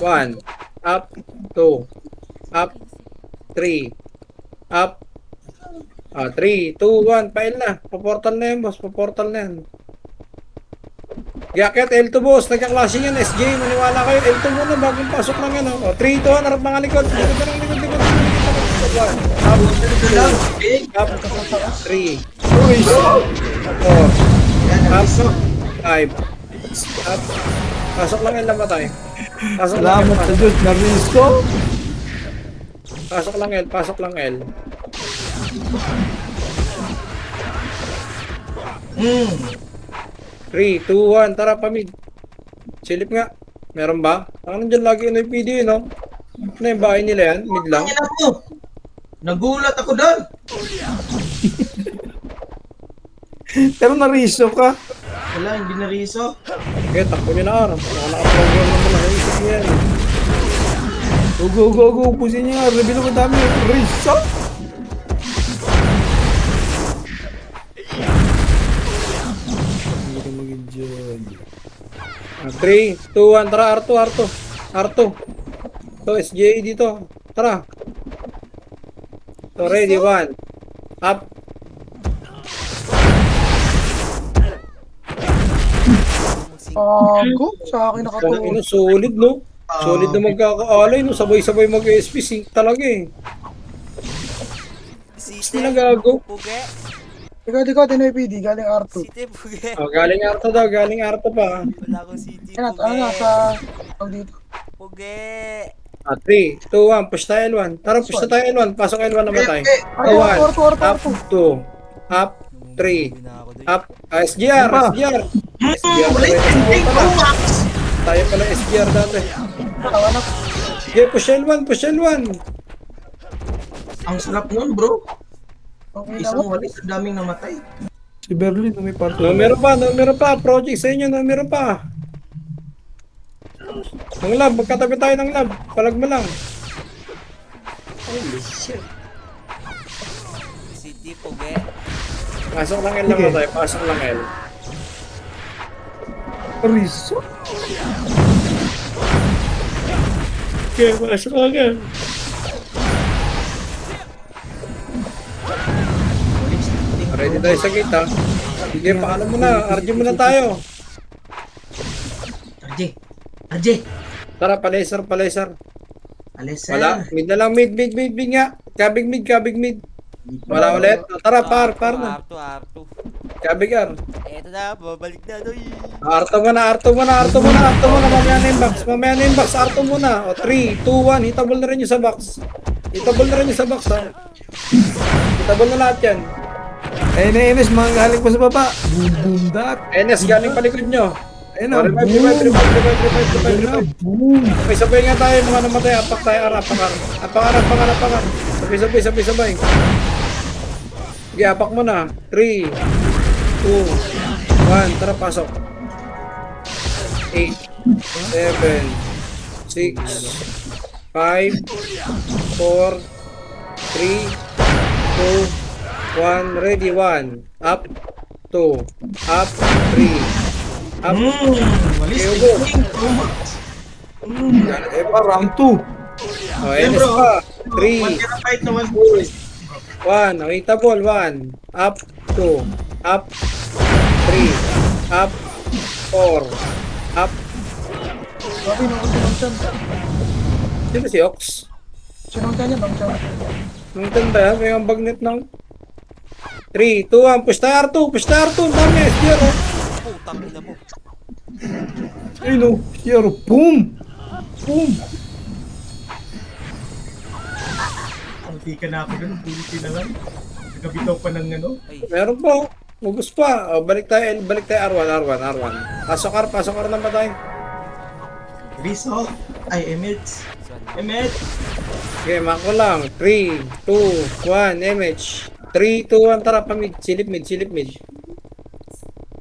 1, up, 2, up, 3, up. 3, 2, 1, pail na. Paportal na yan, boss. Paportal na yan. Yakit, L2 boss. Nagka-clashing yan, SJ. Maniwala kayo. L2 muna, bagong pasok lang yan. 3, 2, 1, harap mga likod. Likod. 1, up, 3, 4, up, 5, up. Pasok lang yan, namatay. Pasok lang Salamat sa Diyos, narinis ko. Pasok lang L, pasok lang L. Hmm. 3, 2, 1, tara pamid. Silip nga. Meron ba? Ano dyan lagi yung video no? Ano yung bahay nila yan? Mid lang? Ang ina mo. Nagulat ako doon. Pero nariso ka. Wala, hindi na riso. Okay, takbo nyo na araw. Naka-program naman na. Naisip nyo yan. Go. Upusin niya nga. Reveal ko dami. Riso. Hindi ka maging dyan. 3, 2, 1, tara Arto. So, SJ dito. Tara. So, ready, 1. Up. Gago, sa akin Ano, nakatulog. solid, no? Solid na magkakaalay, no? Sabay-sabay mag-SP sync talaga eh. Site. Sila gago. Puge. Ikaw, Tinoy PD, galing R2. Site puge. Oh, galing Arto daw, galing Arto pa. Wala akong city. Yan, ano na, sa... Tawag dito. Puge. 3, 2, 1, push tayo L1. Tara, push na tayo L1. Pasok L1 naman tayo. Ay, Up, R2. 2, up, 3, Sabi na ako doon. up, SGR. Tayo pala SGR dati. Tawanak. Okay, push L1. Ang sarap nun, bro. Okay na Isang mo. walis, ang daming namatay. Si Berlin, may party. Numero pa. Project sa inyo, numero pa. Ng lab, magkatabi tayo ng lab. Palag mo lang. Holy shit. City puge. Pasok lang L naman tayo, pasok lang L. Riso. Okay, pasok lang L. Ready tayo sa gate ha. Sige, paalam mo na. RG mo na tayo. RJ. Tara, palaser. Alisa. Wala. Mid na lang, mid nga. Kabig mid. Wala ulit. Tara, par na. Arto. Kabig R. Eto na, babalik na doy. Arto muna. Mamaya na yung box. Arto muna. O, 3, 2, 1. Hitabol na rin yung sa box. Ha. Hitabol na lahat yan. Ayun na Enes, mga galing pa sa baba. Boom, dat. NS, galing palikod nyo. Ayun na, Revive. Ayun na, boom. Sabay nga tayo, mga namatay. Apak tayo, apangar. Sabay. Sige, apak mo na. 3, 2, 1. Tara, pasok. 8, 7, 6, 5, 4, 3, 2, 1. Ready, 1. Up, 2, up, 3, up. Walis. Okay, go. Eh pa, round 2. Oh, NS pa. 3, 1 na 1. 1. Hitable. 1. Up. 2. Up. 3. Up. 4. Up. Sabi na ako sinong chan. Sino si Ox? Sinong chan yan, chan. Nung tanda, may ang bagnet ng 3, 2, 1. Push tayo R2. Ang dami SDR. Putang ina mo. Ayun o, here, boom. Hindi ka na ako doon. Puliti na lang. Nagabitaw pa ng ano. Ay, Meron pa. Ugus pa. Oh, balik tayo R1. Pasok R naman tayo. Rizzo. Ay, Emets. Emets. Okay, mako lang. 3, 2, 1, MH. 3, 2, 1, tara, pamid. Silip mid, silip mid.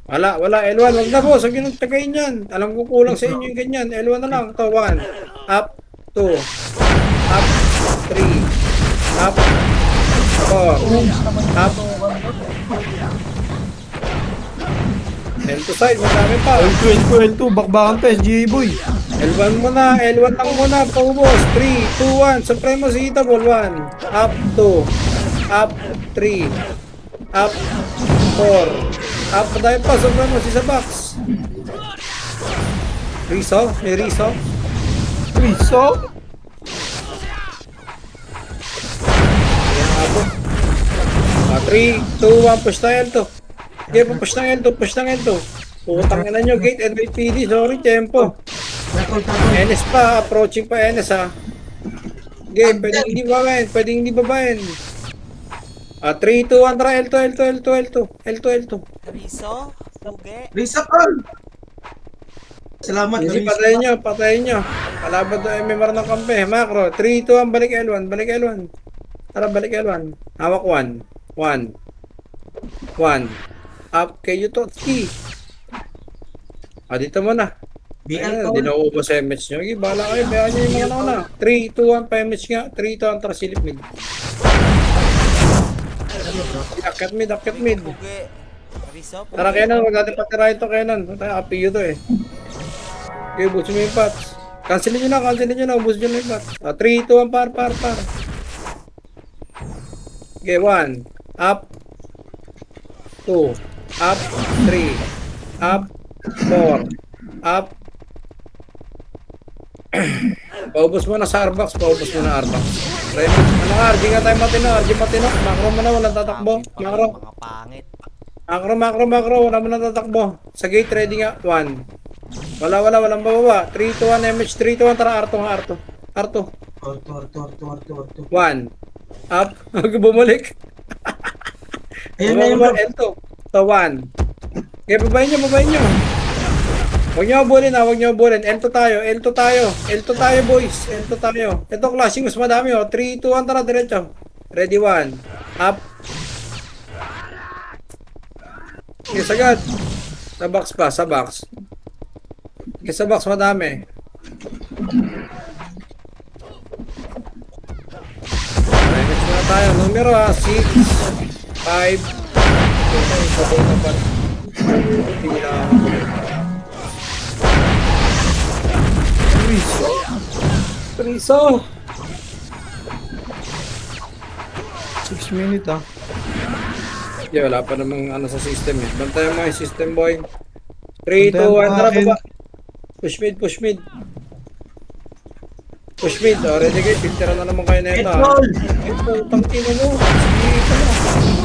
Wala, L1, wag na boss, huwag nyo nang tagayin yan. Alam ko kulang sa inyo yung ganyan. L1 na lang, ito, 1. Up, 2. Up, 3. Up, 4. Up. L2 side, madami pa. L2, bakbakan pa, SGA boy. L1 muna, L1 lang muna, paubos. 3, 2, 1, Supremo si Itabol, 1. Up, 2. Up, 3. Up, 4. Up, madami pa, Supremo si sa box. Rizzo, may Rizzo. Rizzo. Ayan, abot. 3, 2, 1, push na L2. Okay, push na L2, push na L2. Putang ina nyo, gate, NYPD, sorry, tempo. NS pa, approaching pa NS ha. Okay, pwedeng hindi babayin. 3, 2, 1, tara, L2. Riso? Puge? Rizzo Paul. Salamat. Hindi, Rizzo. patayin nyo. Kalaban to MMR ng kampe. Macro, 3, 2, 1, balik L1. Tara, balik L1. Hawak 1. 1. Up kayo to, 3. Dito muna. BL Ayun, Paul. di na ubos sa MH nyo. Okay, bahala kayo. Bayan nyo yung mga nauna. 3, 2, 1, pa-MH nga. 3, 2, 1, tara, silip mid. Akit mid. Puge? Riso? Puge? Tara, Kenan, huwag natin patirahin to, Kenan. Tayo, apiyo to eh. Okay, busin mo yung pots. Cancelin nyo na, ubus nyo na yung pots. 3, 2, 1, par. Okay, 1. Up. 2. Up. 3. Up. 4. Up. Paubos mo na sa Arbox. Remix, RG nga tayo matino. Macro mo na, walang tatakbo. Mga pangit. Macro, wala mo na tatakbo. Sa gate, ready nga. 1. Walang bababa. 3, 2, 1, MH. 3, 2, 1, tara, Arto. Orto. 1. Up. Bumalik. Ayan na yung bro. L2. So, 1. Okay, babayin nyo. Huwag nyo abulin. L2 tayo, boys. Ito, clashing, mas madami, 3, 2, 1, tara, diretso. Ready, 1. Up. Okay, sagad. Sa box. Okay, sa box, madami. Next na tayo. Numero 6, 5. Rizzo. 6 minutes ah. Yeah, wala pa namang ano sa system eh. Bantayan mo yung system, boy. 3, 2, 1, tara baba. Push mid. Ready guys, filteran na naman kayo na ito. Ito, tangkina mo. Sige, ito na.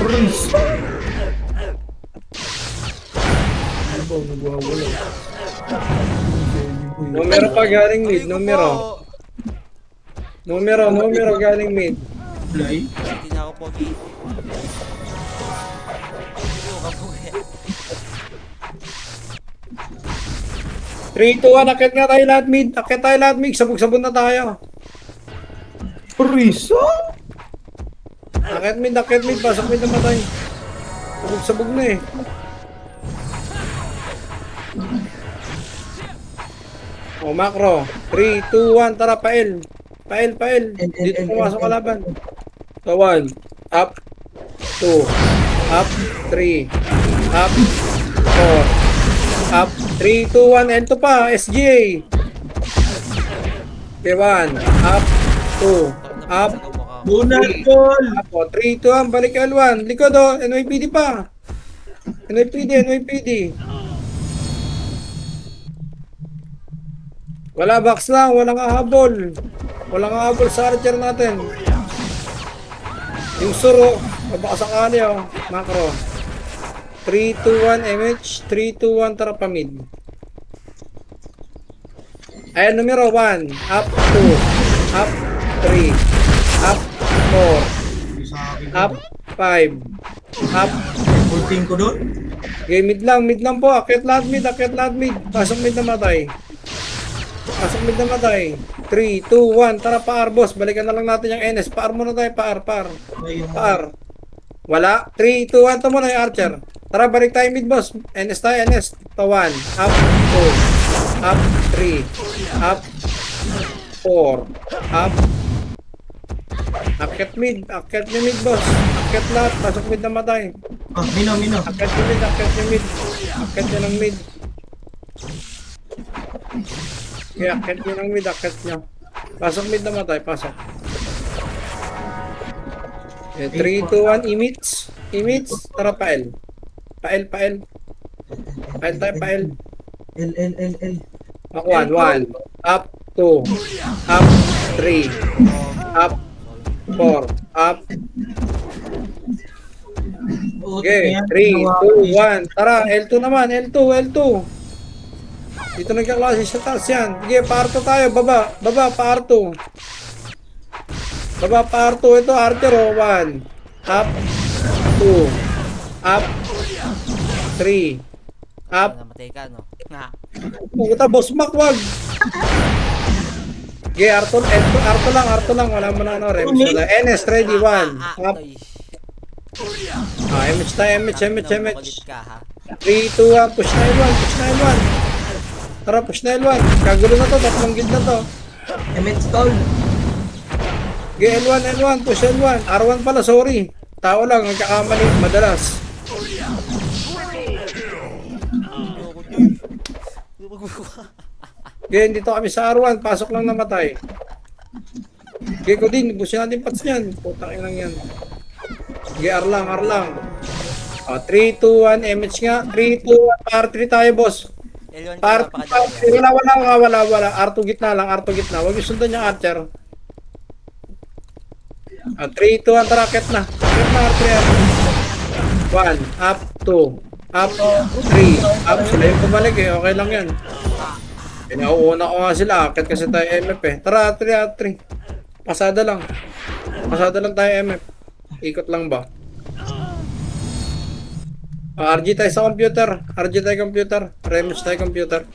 Rizzo. Ano ba, nagwawala. Numero pa galing mid, numero galing mid. Play. Hindi na ako pogi. Ano ka puge? 3, 2, 1, akit nga tayo lahat mid. Sabog-sabog na tayo. Rizzo. Akit mid, pasok mid na matay. Sabog na eh. Macro. 3, 2, 1, tara, pael. Dito pumasok kalaban. So, 1. Up. 2. Up. 3. Up. 4. Up. 3, 2, 1. L2 pa. SGA. Okay, 1. Up. 2. Up. Bunat Paul. Up. 3, 2, 1. Balik L1. Likod o. NYPD pa. NYPD. Wala box lang. Walang ahabol sa archer natin. Yung suro. Baka sakali o. Macro. 3, 2, 1, MH. 3, 2, 1, tara pa mid. Ayan, numero 1. Up 2. Up 3. Up 4. Up 5. Up. Full team ko doon. Okay, mid lang po. Akit lahat mid. Pasok mid na matay. Pasok mid na matay. 3, 2, 1. Tara, paar, boss. Balikan na lang natin yung NS. Paar muna tayo, paar. Ayun. Paar. Wala. 3, 2, 1. Ito muna yung archer. Tara, balik tayo mid, boss. NS tayo, NS. Ito, 1. Up, 2. Up, 3. Up, 4. Up. Akit mid, boss. Akit lahat. Pasok mid na matay. Oh, Mino. Akit nyo mid, akit nyo mid. Akit nyo ng mid. Okay, akit nyo ng mid, akit nyo. Pasok mid na matay, pasok. Okay, 3, 2, 1, imits. Imits, tara pael. Pael. Pael tayo, pael. L. Up 1, 1. Up 2. Up 3. Up 4. Up. Okay, 3, 2, 1. Tara, L2 naman, L2. Dito nagkaklase sa taas yan. Sige, pa-R2 tayo, baba, pa-R2. Baba, pa-R2. Ito, archer, 1. Up, 2. Up, 3. Up. Namatay ka, no? Nga. Puta, boss Mac, wag. Okay, R2 lang. Wala mo na ano, Rems. NS, ready, 1. Up. Toy. MH tayo, Makulit MH. ka, ha? 3, 2, 1. Push na L1. Tara, push na L1. Kagulo na to, tatlong gid na to. Emmett stall. Okay, L1. Push L1. R1 pala, sorry. Tao lang, nagkakamali, madalas. Okay, dito kami sa R1. Pasok lang namatay. Okay, ko din. Busin natin pats niyan. Putang inang yan. Okay, R lang. 3, 2, 1. MH nga. 3, 2, 1. R3 tayo, boss. L1 ka R2. napakadali. Wala. R2 gitna lang. Huwag yung sundan yung archer. 3, 2, 1. Tara, raket na. R3. 1. Up, 2. Up, 3. Up. Sila yung pumalik eh. Okay lang yan. Pinauuna ko nga sila. Akit kasi tayo MF eh. Tara, 3. Pasada lang tayo MF. Ikot lang ba? RG tayo sa computer. Remus tayo computer.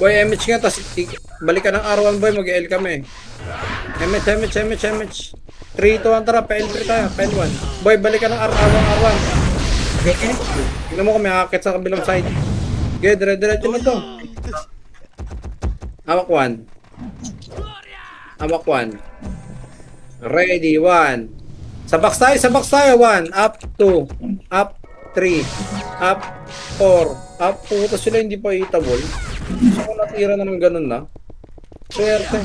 Boy, MH nga. Tapos balikan ng R1 boy. Mag-L kami. MH. 3, 2, 1. Tara, PL3 tayo. PL1. Boy, balikan ng R1. Tignan mo kung may akit sa kabilang side. Okay, dire-diretso na to. Hawak 1. Ready, 1. Sa box tayo, 1. Up, 2. Up, 3. Up, 4. Up, puta sila hindi pa hitable. Gusto ko natira na ng ganun na. Swerte.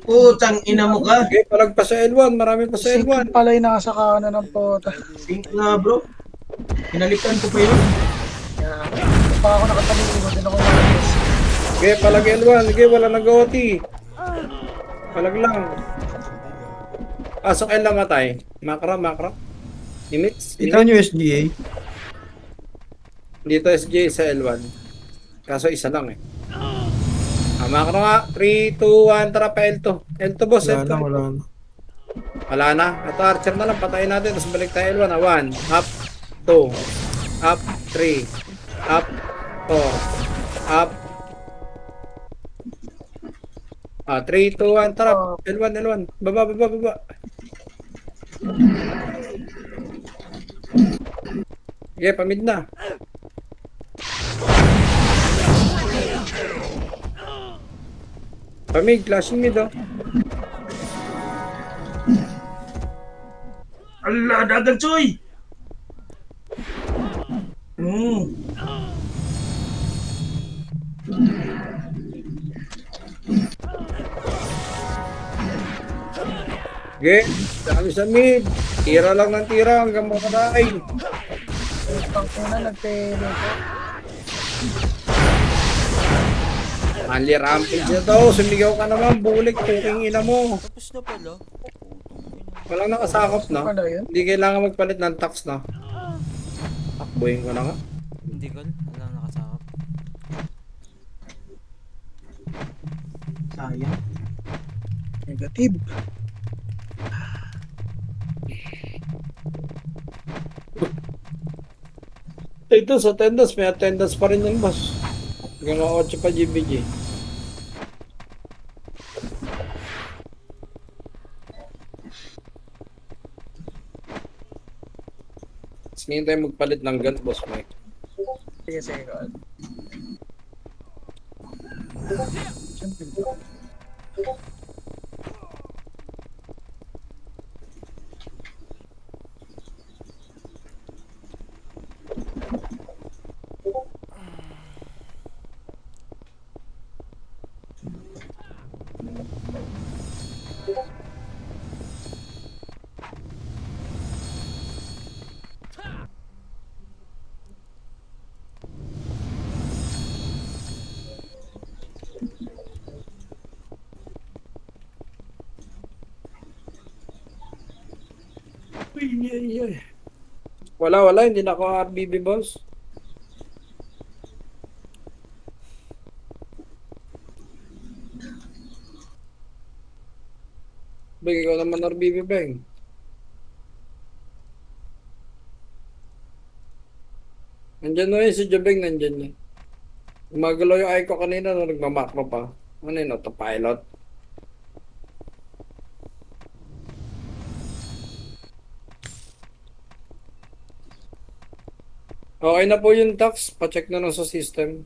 Putang ina mo ka. Okay, palag pa sa L1. Marami pa sa L1. Palay nasa kanan ng pota. Think nga bro. Pinalikan ko pa yun. Kaya, pa ako nakatalikod, din ako malas. Okay, palag L1. Okay, wala nag-OT. Palag lang. Pasok L na matay. Makra. Limits. Ikaw nyo SGA. Dito SJ sa L1. Kaso isa lang eh. Makra nga. 3, 2, 1. Tara pa L2. L2 boss. Wala L2. na, wala na. Wala na. Ito archer na lang. Patayin natin. Tapos balik tayo L1. 1. Up. 2. Up. 3. Up. 4. Up. 3, 2, 1. Tara. L1. Baba. Yeah, pamid na. Pamig, flashing mid oh. Allah, dagan choy. Okay, dami sa mid. Tira lang ng tira hanggang makaray. Pang ina, nagpili ko. Manly rampage na to. Sumigaw ka naman. Bulik. Puking ina mo. Tapos na pala. Walang nakasakop na. Ano yun? Hindi kailangan magpalit ng tax na. Takbuhin ko na nga. Hindi ko. Wala nakasakop. Sayang. Negative. Ito sa attendance, may attendance pa rin yung boss. Hanggang 8 pa GBG. Ngayon tayo magpalit ng gun, boss Mike. Sige, sige. God. Siyempre. Ay, ay, ay. Wala, hindi na ako RBB, boss. Bang, ikaw naman RBB, Bang. Nandyan na yun, si Jabeng nandyan yun. Gumagalaw yung eye ko kanina nung nagmamakro pa. Ano yun, autopilot? Okay na po yung tax. Pacheck na lang sa system.